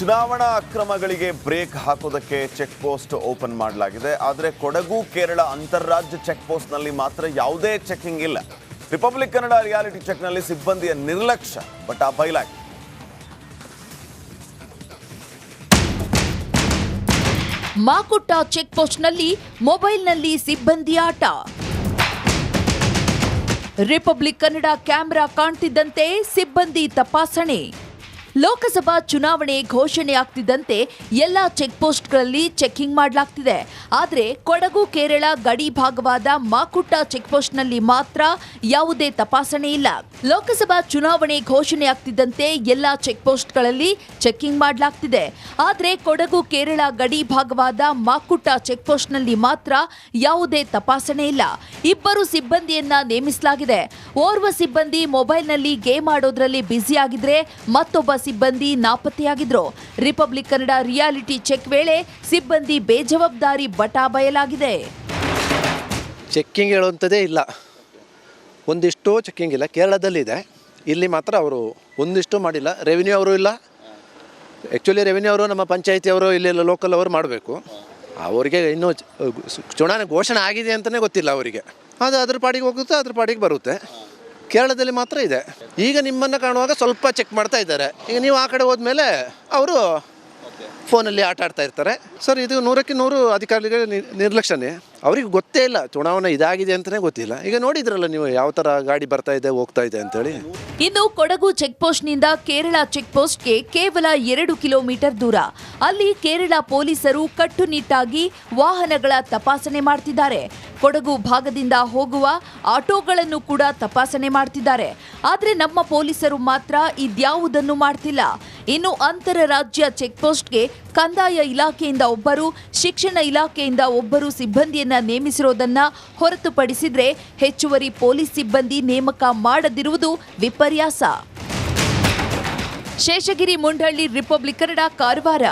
ಚುನಾವಣಾ ಅಕ್ರಮಗಳಿಗೆ ಬ್ರೇಕ್ ಹಾಕೋದಕ್ಕೆ check post open ಮಾಡಲಾಗಿದೆ. ಆದರೆ ಕೊಡಗು ಕೇರಳ ಅಂತಾರಾಜ್ಯ ಚೆಕ್ ಪೋಸ್ಟ್ನಲ್ಲಿ ಮಾತ್ರ ಯಾವುದೇ ಚೆಕಿಂಗ್ ಇಲ್ಲ. ರಿಪಬ್ಲಿಕ್ ಕನ್ನಡ ರಿಯಾಲಿಟಿ ಚೆಕ್ನಲ್ಲಿ ಸಿಬ್ಬಂದಿಯ ನಿರ್ಲಕ್ಷ್ಯ ಬಟ್ ಆ ಬಯಲಾಗಿದೆ. ಮಾಕುಟ್ಟ ಚೆಕ್ ಪೋಸ್ಟ್ನಲ್ಲಿ ಮೊಬೈಲ್ನಲ್ಲಿ ಸಿಬ್ಬಂದಿ ಆಟ. ರಿಪಬ್ಲಿಕ್ ಕನ್ನಡ ಕ್ಯಾಮೆರಾ ಕಾಣ್ತಿದ್ದಂತೆ ಸಿಬ್ಬಂದಿ ತಪಾಸಣೆ. ಲೋಕಸಭಾ ಚುನಾವಣೆ ಘೋಷಣೆ ಆಗ್ತಿದ್ದಂತೆ ಎಲ್ಲ ಚೆಕ್ ಪೋಸ್ಟ್ಗಳಲ್ಲಿ ಚೆಕಿಂಗ್ ಮಾಡಲಾಗ್ತಿದೆ. ಆದರೆ ಕೊಡಗು ಕೇರಳ ಗಡಿ ಭಾಗವಾದ ಮಾಕುಟ್ಟ ಚೆಕ್ ಪೋಸ್ಟ್ನಲ್ಲಿ ಮಾತ್ರ ಯಾವುದೇ ತಪಾಸಣೆ ಇಲ್ಲ. ಲೋಕಸಭಾ ಚುನಾವಣೆ ಘೋಷಣೆ ಆಗ್ತಿದ್ದಂತೆ ಎಲ್ಲ ಚೆಕ್ ಪೋಸ್ಟ್ಗಳಲ್ಲಿ ಚೆಕಿಂಗ್ ಮಾಡಲಾಗ್ತಿದೆ. ಆದರೆ ಕೊಡಗು ಕೇರಳ ಗಡಿ ಭಾಗವಾದ ಮಾಕುಟ್ಟ ಚೆಕ್ ಪೋಸ್ಟ್ನಲ್ಲಿ ಮಾತ್ರ ಯಾವುದೇ ತಪಾಸಣೆ ಇಲ್ಲ. ಇಬ್ಬರು ಸಿಬ್ಬಂದಿಯನ್ನ ನೇಮಿಸಲಾಗಿದೆ. ಓರ್ವ ಸಿಬ್ಬಂದಿ ಮೊಬೈಲ್ನಲ್ಲಿ ಗೇಮ್ ಆಡೋದ್ರಲ್ಲಿ ಬ್ಯುಸಿ ಆಗಿದ್ರೆ ಮತ್ತೊಬ್ಬ ಸಿಬ್ಬಂದಿ ನಾಪತ್ತೆಯಾಗಿದ್ರು. ರಿಪಬ್ಲಿಕ್ ಕನ್ನಡ ರಿಯಾಲಿಟಿ ಚೆಕ್ ವೇಳೆ ಸಿಬ್ಬಂದಿ ಬೇಜವಾಬ್ದಾರಿ ಬಟಾ ಬಯಲಾಗಿದೆ. ಚೆಕ್ಕಿಂಗ್ ಹೇಳುವಂಥದ್ದೇ ಇಲ್ಲ, ಒಂದಿಷ್ಟು ಚೆಕ್ಕಿಂಗ್ ಇಲ್ಲ. ಕೇರಳದಲ್ಲಿದೆ, ಇಲ್ಲಿ ಮಾತ್ರ ಅವರು ಒಂದಿಷ್ಟು ಮಾಡಿಲ್ಲ. ರೆವಿನ್ಯೂ ಅವರು ಇಲ್ಲ. ಆ್ಯಕ್ಚುಲಿ ರೆವಿನ್ಯೂ ಅವರು ನಮ್ಮ ಪಂಚಾಯತಿಯವರು ಇಲ್ಲೆಲ್ಲ ಲೋಕಲ್ ಅವರು ಮಾಡಬೇಕು. ಅವರಿಗೆ ಇನ್ನೂ ಚುನಾವಣೆ ಘೋಷಣೆ ಆಗಿದೆ ಅಂತಲೇ ಗೊತ್ತಿಲ್ಲ ಅವರಿಗೆ. ಅದು ಅದ್ರ ಪಾಡಿಗೆ ಹೋಗುತ್ತೆ, ಅದ್ರ ಪಾಡಿಗೆ ಬರುತ್ತೆ. ಕೇರಳದಲ್ಲಿ ಮಾತ್ರ ಇದೆ. ಈಗ ನಿಮ್ಮನ್ನು ಕಾಣುವಾಗ ಸ್ವಲ್ಪ ಚೆಕ್ ಮಾಡ್ತಾ ಇದ್ದಾರೆ. ಈಗ ನೀವು ಆ ಕಡೆ ಹೋದ್ಮೇಲೆ ಅವರು ಫೋನಲ್ಲಿ ಆಟ ಆಡ್ತಾ ಇರ್ತಾರೆ. ಸರ್, ಇದು 100ಕ್ಕೆ 100 ಅಧಿಕಾರಿಗಳ ನಿರ್ಲಕ್ಷ್ಯನೇ. ಅವ್ರಿಗೆ ಗೊತ್ತೇ ಇಲ್ಲ ಚುನಾವಣೆ ಇದಾಗಿದೆ ಅಂತಲೇ ಗೊತ್ತಿಲ್ಲ. ಈಗ ನೋಡಿದ್ರಲ್ಲ ನೀವು ಯಾವ ಥರ ಗಾಡಿ ಬರ್ತಾ ಇದೆ ಹೋಗ್ತಾ ಇದೆ ಅಂತೇಳಿ. ಇನ್ನು ಕೊಡಗು ಚೆಕ್ ಪೋಸ್ಟ್ನಿಂದ ಕೇರಳ ಚೆಕ್ ಪೋಸ್ಟ್ಗೆ ಕೇವಲ 2 ಕಿಲೋಮೀಟರ್ ದೂರ. ಅಲ್ಲಿ ಕೇರಳ ಪೊಲೀಸರು ಕಟ್ಟುನಿಟ್ಟಾಗಿ ವಾಹನಗಳ ತಪಾಸಣೆ ಮಾಡ್ತಿದ್ದಾರೆ. ಕೊಡಗು ಭಾಗದಿಂದ ಹೋಗುವ ಆಟೋಗಳನ್ನು ಕೂಡ ತಪಾಸಣೆ ಮಾಡ್ತಿದ್ದಾರೆ. ಆದರೆ ನಮ್ಮ ಪೊಲೀಸರು ಮಾತ್ರ ಇದ್ಯಾವುದನ್ನು ಮಾಡ್ತಿಲ್ಲ. ಇನ್ನು ಅಂತರರಾಜ್ಯ ಚೆಕ್ ಪೋಸ್ಟ್ಗೆ ಕಂದಾಯ ಇಲಾಖೆಯಿಂದ ಒಬ್ಬರು, ಶಿಕ್ಷಣ ಇಲಾಖೆಯಿಂದ ಒಬ್ಬರು ಸಿಬ್ಬಂದಿಯನ್ನ ನೇಮಿಸಿರೋದನ್ನ ಹೊರತುಪಡಿಸಿದ್ರೆ ಹೆಚ್ಚುವರಿ ಪೊಲೀಸ್ ಸಿಬ್ಬಂದಿ ನೇಮಕ ಮಾಡದಿರುವುದು ವಿಪರ್ಯಾಸ. ಶೇಷಗಿರಿ ಮುಂಡಹಳ್ಳಿ, ರಿಪಬ್ಲಿಕ್ ಕನ್ನಡ, ಕಾರವಾರ.